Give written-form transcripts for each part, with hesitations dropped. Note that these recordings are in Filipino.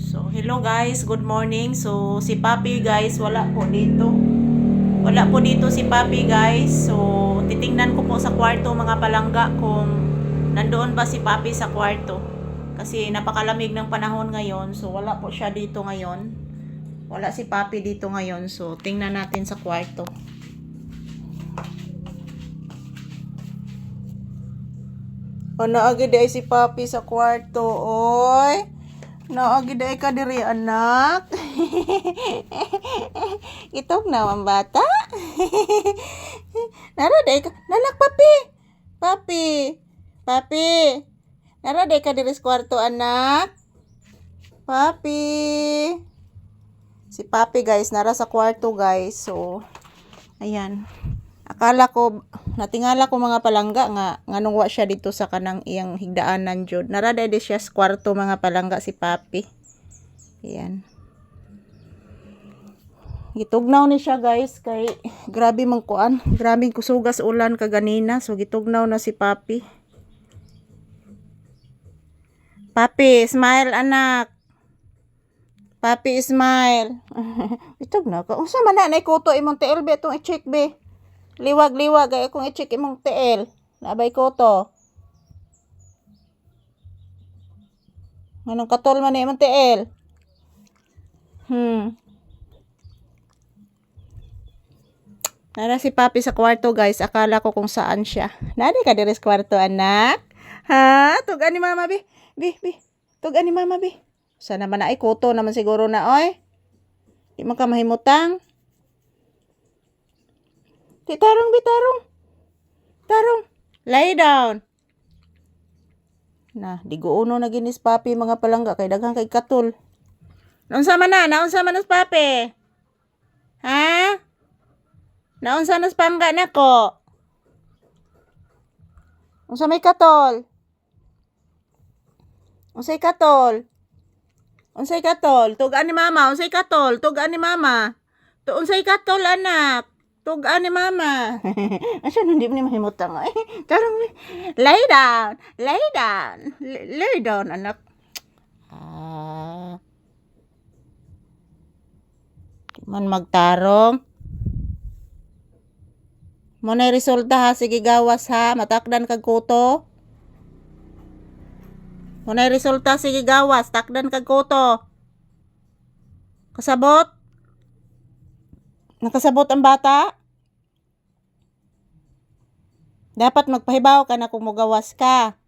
So, hello guys, good morning. So, si Papi guys, wala po dito. Wala po dito si Papi guys. So, titingnan ko po sa kwarto mga palangga kung nandoon ba si Papi sa kwarto. Kasi napakalamig ng panahon ngayon. So, wala po siya dito ngayon. Wala si Papi dito ngayon. So, tingnan natin sa kwarto. Naagi day si Papi sa kwarto, oy. Naagi day ka diri, anak. Itog na ang bata. Nara day ka, nanak Papi. Papi. Papi. Nara day ka diri sa kwarto, anak. Papi. Si Papi guys, nara sa kwarto guys. So, ayan. Akala ko, natingala ko mga palangga nga nganong wa siya dito sa kanang iyang higdaanan jud. Narada di siya sa kwarto mga palangga si Papi. Ayan. Gitugnaw ni siya guys kay grabe man kuan, grabe kusugas ulan kaganina. So gitugnaw na si Papi. Papi, smile anak. Papi, smile. Itugnaw ka. Unsa man na nay kuto imong tiil be tong i-check be. Liwag-liwag ay akong i-check imong tiil. Nabay ko to. Anong katol man imong tiil? Nara si Papi sa kwarto guys. Akala ko kung saan siya. Nari ka diri sa kwarto anak? Ha? Tugan ni mama bi. Bi. Tugan ni mama bi. Sana man na ay kuto naman siguro na oy. Di man ka mahimutang. Tarong. Tarong. Lay down. Na, diguuno na ginis Papi mga palangga kay daghang kay katul. Naunsa man us Papi? Ha? Naunsa nas pangga nako? Unsa may katol? Unsay katol? Tugan ni mama, unsay katol? Tugan ni mama. Unsay katol anak? Tugan ni mama. Asa hindi mo ni mahimutang ay. Tarong lay down. Lay down anak. Di man magtarong. Mo na resulta ha, sige gawas ha, matakdan kag kuto. Mo na resulta, sige gawas, takdan kag kuto. Kasabot? Nakasabot ang bata? Dapat magpahibaw ka na kung mugawas ka.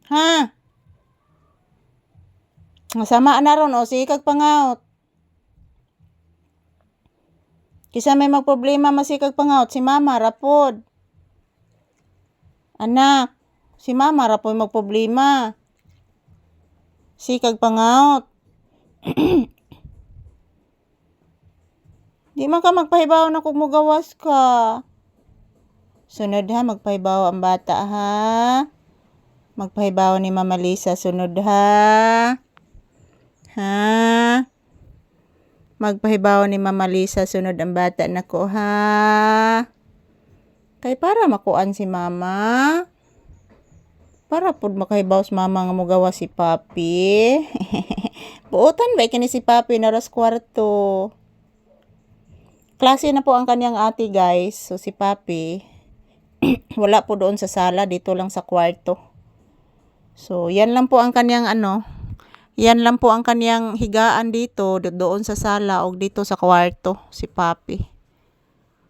Ha? Masama na ron o, sige kag pangaut. Kisa may magproblema masikag pangaut, si mama rapod. Anak, si mama rapod magproblema. Sikag pangaut. Di man ka magpahibaw na kung mugawas ka. Sunod ha, magpahibaw ang bata ha. Magpahibaw ni Mama Lisa, sunod ha. Ha? Magpahibaw ni Mama Lisa, sunod ang bata nako ha. Kay para makuan si mama. Para pud makahibaw si mama nga mugawas si Papi. Buotan ba kini si Papi na ras kwarto. Klase na po ang kanyang ate guys. So si Papi wala po doon sa sala, dito lang sa kwarto. So yan lang po ang kanyang yan lang po ang kanyang higaan dito, doon sa sala o dito sa kwarto si Papi.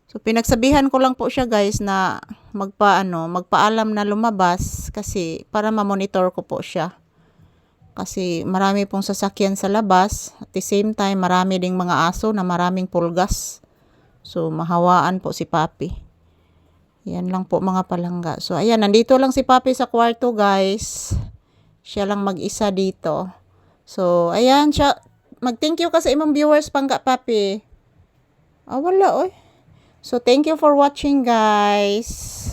So pinagsabihan ko lang po siya guys na magpaalam na lumabas kasi para ma-monitor ko po siya. Kasi marami pong sasakyan sa labas, at the same time marami ding mga aso na maraming pulgas. So, mahawaan po si Papi. Yan lang po mga palangga. So, ayan, nandito lang si Papi sa kwarto, guys. Siya lang mag-isa dito. So, ayan, siya. Mag-thank you ka sa imong viewers, pangga, Papi. Wala, oy. So, thank you for watching, guys.